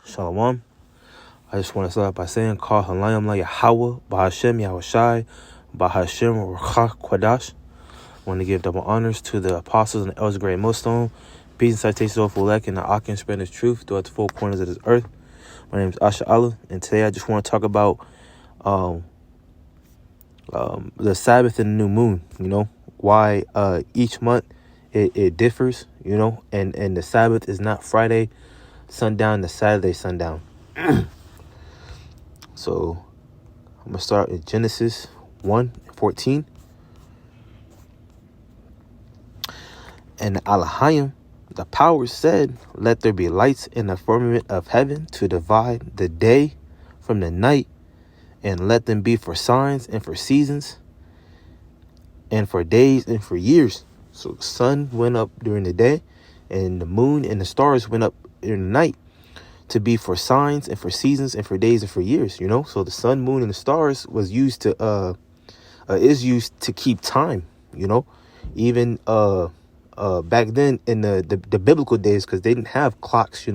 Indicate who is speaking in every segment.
Speaker 1: Shalom. I just want to start by saying, Call Halayim La Yahweh, Bahashem Yahushai, Bahashem Ruach Kwadash. I want to give double honors to the apostles and the elders of Great Millstone. Peace and citations of Fulek and the Akin spread his truth throughout the four corners of this earth. My name is Asha Allah, and today I just want to talk about the Sabbath and the new moon. Why each month it differs, and the Sabbath is not Friday sundown to Saturday sundown. So I'm going to start in Genesis 1:14. And Elohim, the powers said, let there be lights in the firmament of heaven to divide the day from the night, and let them be for signs and for seasons and for days and for years. So the sun went up during the day, and the moon and the stars went up during the night to be for signs and for seasons and for days and for years. So the sun, moon, and the stars was used to is used to keep time. Even back then in the biblical days, because they didn't have clocks.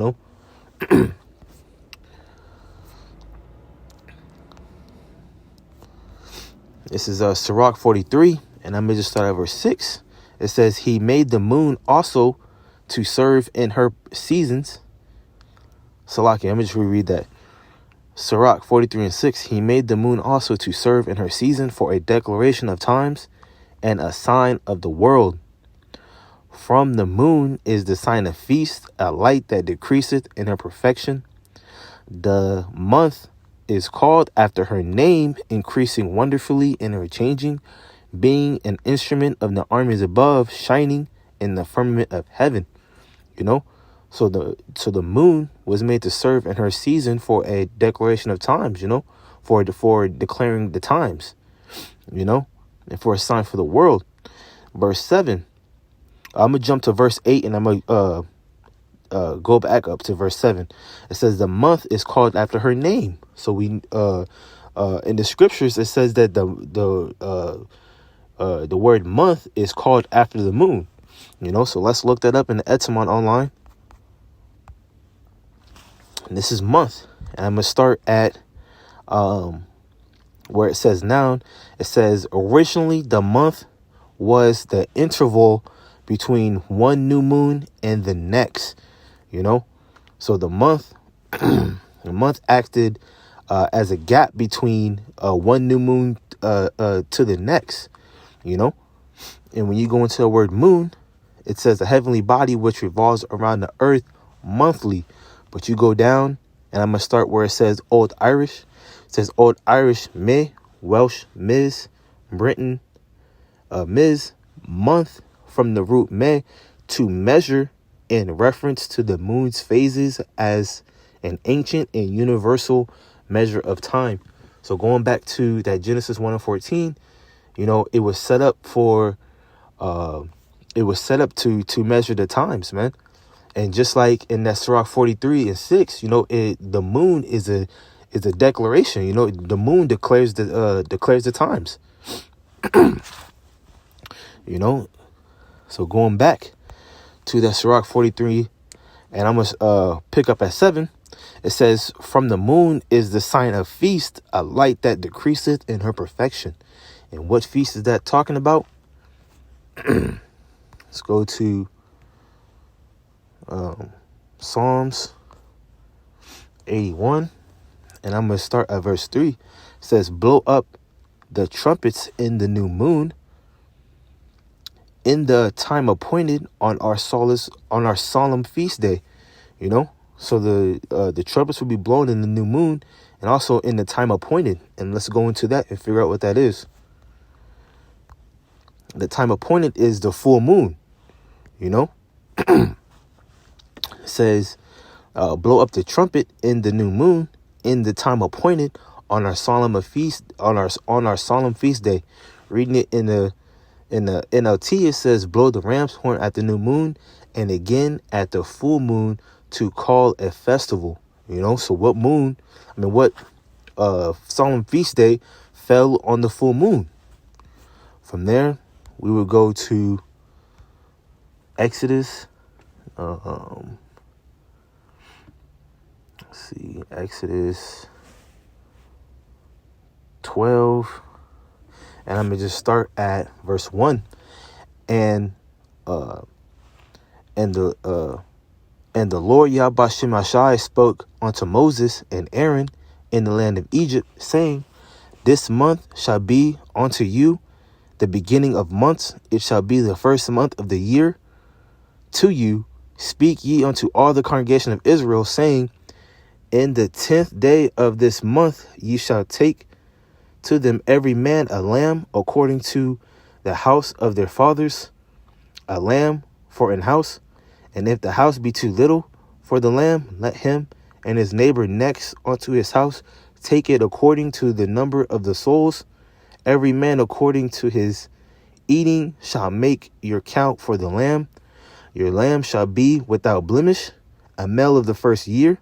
Speaker 1: This is Sirach 43, and I'm gonna just start at verse 6. It says, he made the moon also to serve in her seasons. Salaki, let me just reread that. Sirach 43:6. He made the moon also to serve in her season for a declaration of times and a sign of the world. From the moon is the sign of feast, a light that decreaseth in her perfection. The month is called after her name, increasing wonderfully in her changing, being an instrument of the armies above, shining in the firmament of heaven. So the moon was made to serve in her season for a declaration of times, for declaring the times, and for a sign for the world. Verse 7. I'm gonna jump to verse 8, and I'm gonna go back up to verse 7. It says the month is called after her name. So we in the scriptures it says that the word month is called after the moon. So let's look that up in the Etymon online. And this is month, and I'm gonna start at where it says noun. It says originally the month was the interval between one new moon and the next. So the month acted as a gap between one new moon to the next. And when you go into the word moon, it says a heavenly body which revolves around the earth monthly. But you go down, and I'm going to start where it says Old Irish. It says Old Irish me, Welsh Ms, Britain Ms, month, from the root me, to measure, in reference to the moon's phases as an ancient and universal measure of time. So going back to that Genesis 1:14, it was set up for to measure the times, man. And just like in that Sirach 43:6, the moon is a declaration. The moon declares the times. So going back to that Sirach 43, and I'm gonna pick up at 7. It says, from the moon is the sign of feast, a light that decreaseth in her perfection. And what feast is that talking about? Let's go to Psalms 81, and I'm going to start at verse 3. It says, blow up the trumpets in the new moon, in the time appointed on our solemn feast day. So the trumpets will be blown in the new moon, and also in the time appointed. And let's go into that and figure out what that is. The time appointed is the full moon. It says, blow up the trumpet in the new moon, in the time appointed on our solemn feast day. Reading it in the NLT, it says, blow the ram's horn at the new moon, and again at the full moon, to call a festival. So what solemn feast day fell on the full moon? From there, we would go to Exodus Let's see, Exodus 12, and I'm gonna just start at verse 1. And uh and the Lord Yahweh Shemashai spoke unto Moses and Aaron in the land of Egypt, saying, This month shall be unto you the beginning of months. It shall be the first month of the year to you. Speak ye unto all the congregation of Israel, saying, In the 10th day of this month ye shall take to them every man a lamb according to the house of their fathers, a lamb for an house. And if the house be too little for the lamb, let him and his neighbor next unto his house take it according to the number of the souls. Every man according to his eating shall make your count for the lamb. Your lamb shall be without blemish, a male of the first year.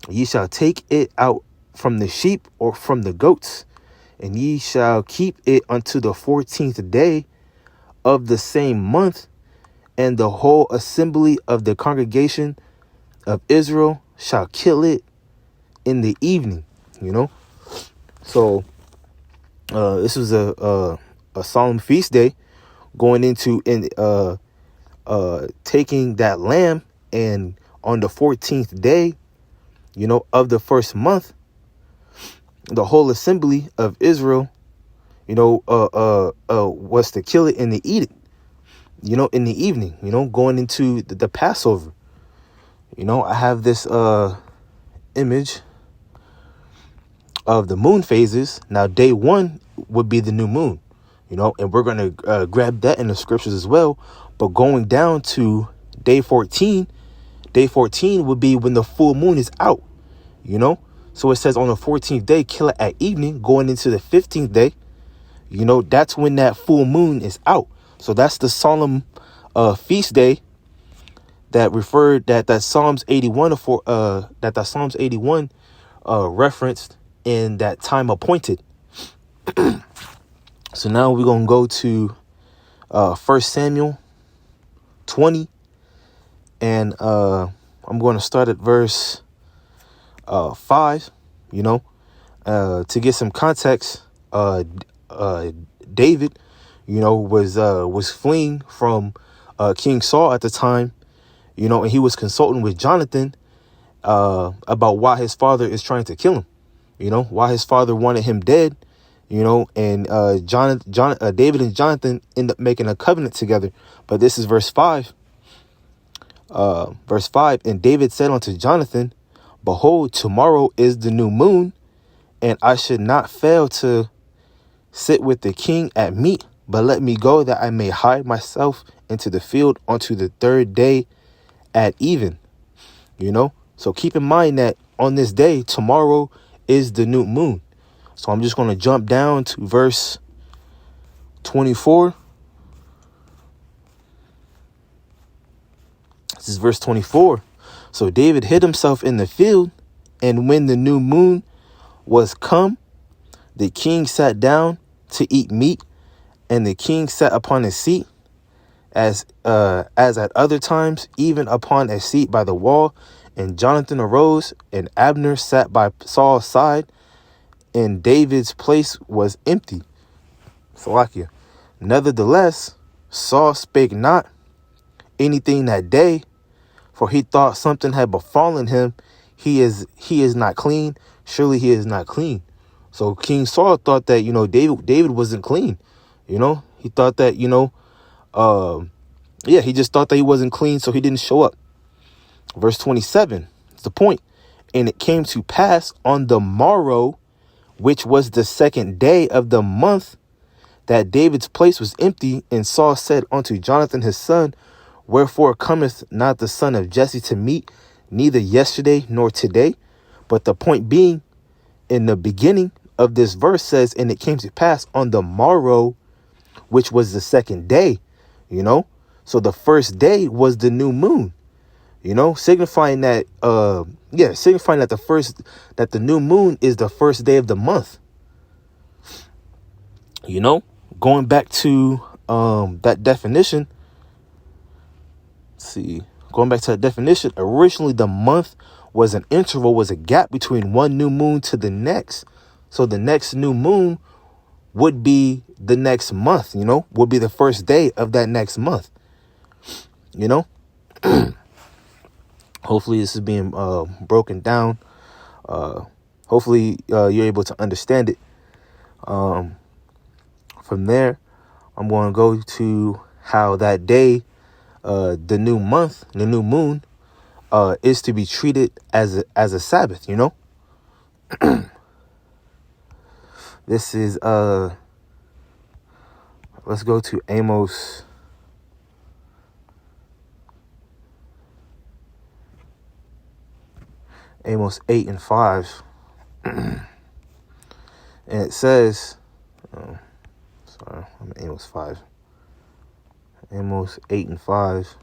Speaker 1: Ye shall take it out from the sheep or from the goats, and ye shall keep it unto the 14th day of the same month, and the whole assembly of the congregation of Israel shall kill it in the evening. So this was a solemn feast day, going into taking that lamb, and on the 14th day, of the first month, the whole assembly of Israel, was to kill it and to eat it, in the evening, going into the Passover. I have this image of the moon phases. Now, day 1 would be the new moon, and we're going to grab that in the scriptures as well. But going down to day 14 would be when the full moon is out, So it says on the 14th day, kill it at evening. Going into the 15th day, that's when that full moon is out. So that's the solemn feast day that referred that Psalms 81 referenced in that time appointed. So now we're gonna go to 1 Samuel 20, and I'm going to start at verse 5. To get some context, David, was fleeing from King Saul at the time, and he was consulting with Jonathan about why his father is trying to kill him, why his father wanted him dead, and David and Jonathan end up making a covenant together. But this is verse 5. Verse 5, and David said unto Jonathan, Behold, tomorrow is the new moon, and I should not fail to sit with the king at meat, but let me go that I may hide myself into the field unto the 3rd day at even. So keep in mind that on this day, tomorrow is the new moon. So I'm just going to jump down to verse 24. This is verse 24. So David hid himself in the field, and when the new moon was come, the king sat down to eat meat, and the king sat upon his seat, as at other times, even upon a seat by the wall. And Jonathan arose, and Abner sat by Saul's side, and David's place was empty. Salakia. Nevertheless, Saul spake not anything that day, for he thought something had befallen him. He is not clean. Surely he is not clean. So King Saul thought that, David wasn't clean. He thought that, he just thought that he wasn't clean, so he didn't show up. Verse 27 is the point. And it came to pass on the morrow, which was the 2nd day of the month, that David's place was empty. And Saul said unto Jonathan his son, Wherefore cometh not the son of Jesse to meat, neither yesterday nor today? But the point being, in the beginning of this verse says, and it came to pass on the morrow, which was the 2nd day, So the first day was the new moon, signifying that, that the new moon is the first day of the month. Going back to that definition. Going back to that definition, originally the month was an interval, was a gap between one new moon to the next. So the next new moon would be the next month, would be the first day of that next month, Hopefully this is being broken down. Hopefully you're able to understand it. From there, I'm going to go to how that day, the new month, the new moon, is to be treated as a Sabbath, This is, let's go to Amos 8 and 5. And it says, I'm in Amos 5. Amos 8 and 5.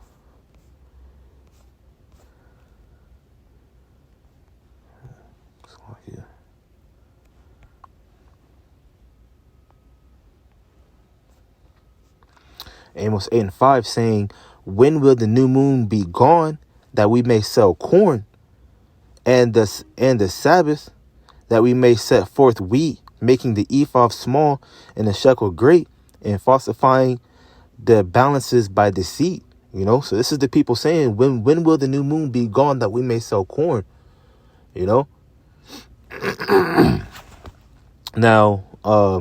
Speaker 1: Amos 8 and 5 saying, when will the new moon be gone, that we may sell corn, and the Sabbath, that we may set forth wheat, making the ephah small and the shekel great, and falsifying the balances by deceit. So this is the people saying, when will the new moon be gone, that we may sell corn? Now,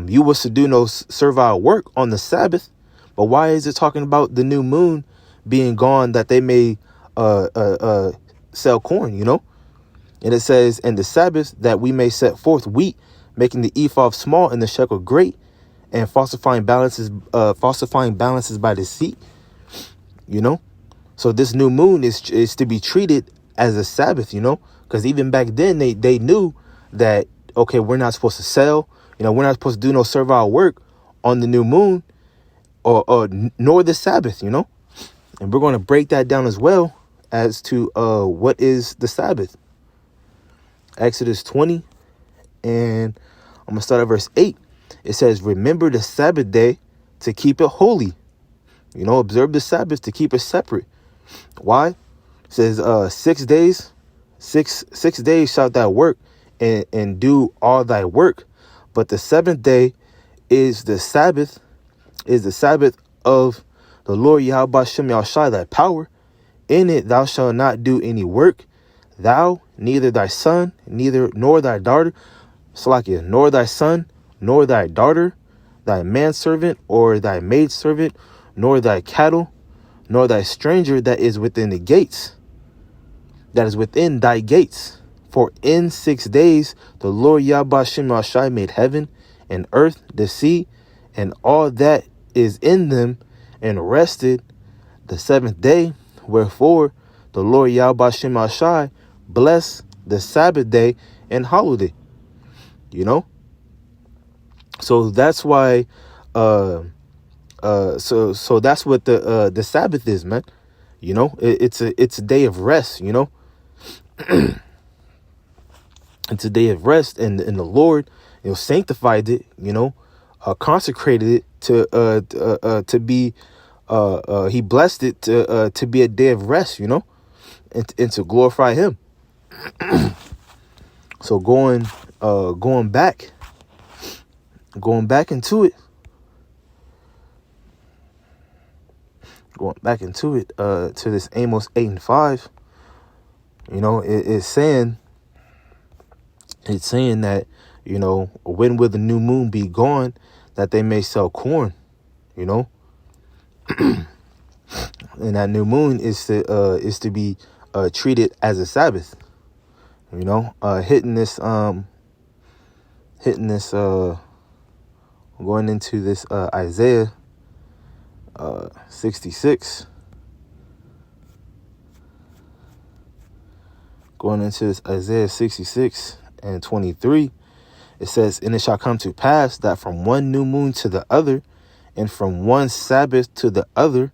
Speaker 1: you was to do no servile work on the Sabbath, but why is it talking about the new moon being gone, that they may sell corn? And it says, and the Sabbath, that we may set forth wheat, making the ephah small and the shekel great, and falsifying balances by deceit. So this new moon is to be treated as a Sabbath, because even back then they knew that, okay, we're not supposed to sell, we're not supposed to do no servile work on the new moon, or nor the Sabbath, and we're going to break that down as well as to what is the Sabbath. Exodus 20, and I'm going to start at verse 8. It says, remember the Sabbath day to keep it holy. Observe the Sabbath to keep it separate. Why? It says 6 days, six days shalt thou work and do all thy work. But the seventh day is the Sabbath of the Lord Yahweh Shem Yahushai, thy power. In it thou shalt not do any work, thou, neither thy son, nor thy daughter, nor thy son, nor thy daughter, thy manservant or thy maidservant, nor thy cattle, nor thy stranger that is within the gates, that is within thy gates. For in 6 days the Lord Yahweh Shem Yahushai made heaven and earth, the sea, and all that is in them, and rested the seventh day. Wherefore the Lord Yahweh Shem Yahushai bless the Sabbath day and holiday. So that's why so that's what the Sabbath is, man. It's a day of rest, It's a day of rest, and the Lord, sanctified it, consecrated it to be he blessed it to be a day of rest, and to glorify him. So going back into it, to this Amos 8 and 5, it's saying that, when will the new moon be gone, that they may sell corn, and that new moon is to be treated as a Sabbath. Hitting this going into this Isaiah 66. Going into this Isaiah 66 and 23, it says, and it shall come to pass that from one new moon to the other, and from one Sabbath to the other,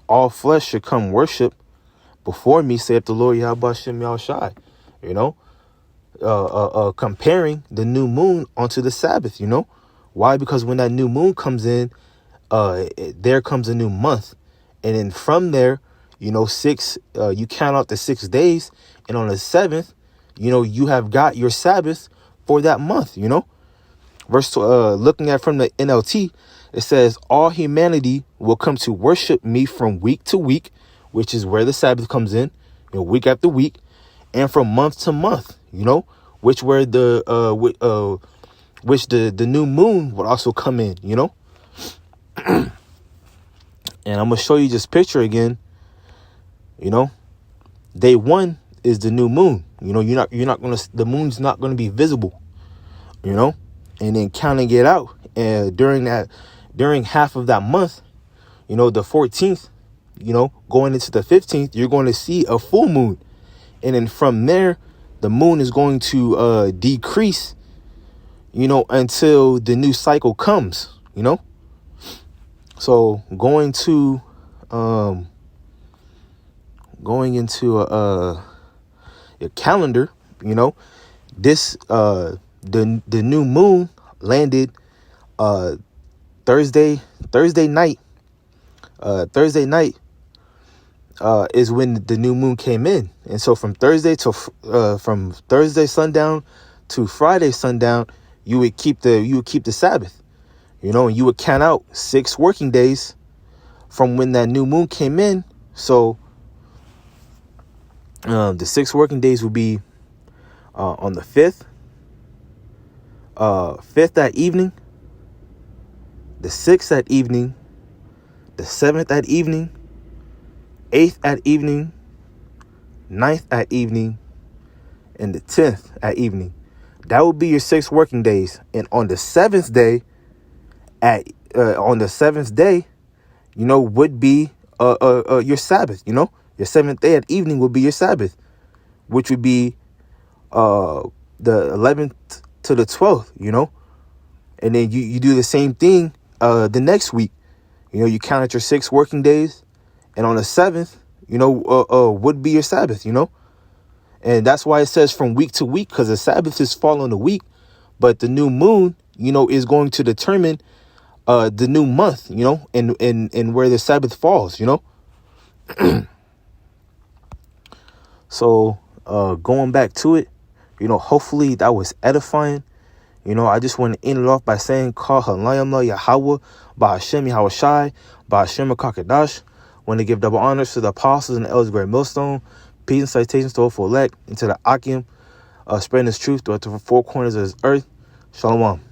Speaker 1: all flesh should come worship before me, saith the Lord Yahweh Shem Yahushai. Comparing the new moon onto the Sabbath. Why? Because when that new moon comes in, there comes a new month, and then from there, you count out the 6 days, and on the seventh, you have got your Sabbath for that month, looking at from the NLT, it says, all humanity will come to worship me from week to week, which is where the Sabbath comes in, week after week, and from month to month, which where which the new moon would also come in, And I'm gonna show you this picture again. Day one is the new moon. The moon's not gonna be visible, and then counting it out, and during half of that month, the 14th, going into the 15th, you're going to see a full moon, and then from there, the moon is going to decrease, until the new cycle comes, So going into your calendar, this the new moon landed Thursday night. Thursday night is when the new moon came in, and so from Thursday sundown to Friday sundown, you would keep the Sabbath, and you would count out 6 working days from when that new moon came in. So the 6 working days would be on the 5th that evening, the 6th that evening, the 7th at evening, 8th at evening, 9th at evening, and the 10th at evening. That would be your 6 working days. And on the 7th day, would be your Sabbath. Your 7th day at evening would be your Sabbath, which would be the 11th to the 12th. And then you do the same thing the next week. You count out your 6 working days, and on the 7th, would be your Sabbath. And that's why it says from week to week, because the Sabbath is following the week, but the new moon, is going to determine the new month, and where the Sabbath falls, So going back to it, hopefully that was edifying. I just want to end it off by saying, Call Halayim La Yahweh, Ba'Hashem Yahawashi, Ba'Hashem Kakadash. Want to give double honors to the apostles and the elders of Great Millstone. Peace and citations to all for elect, and to the Akim, spreading his truth throughout the 4 corners of this earth. Shalom.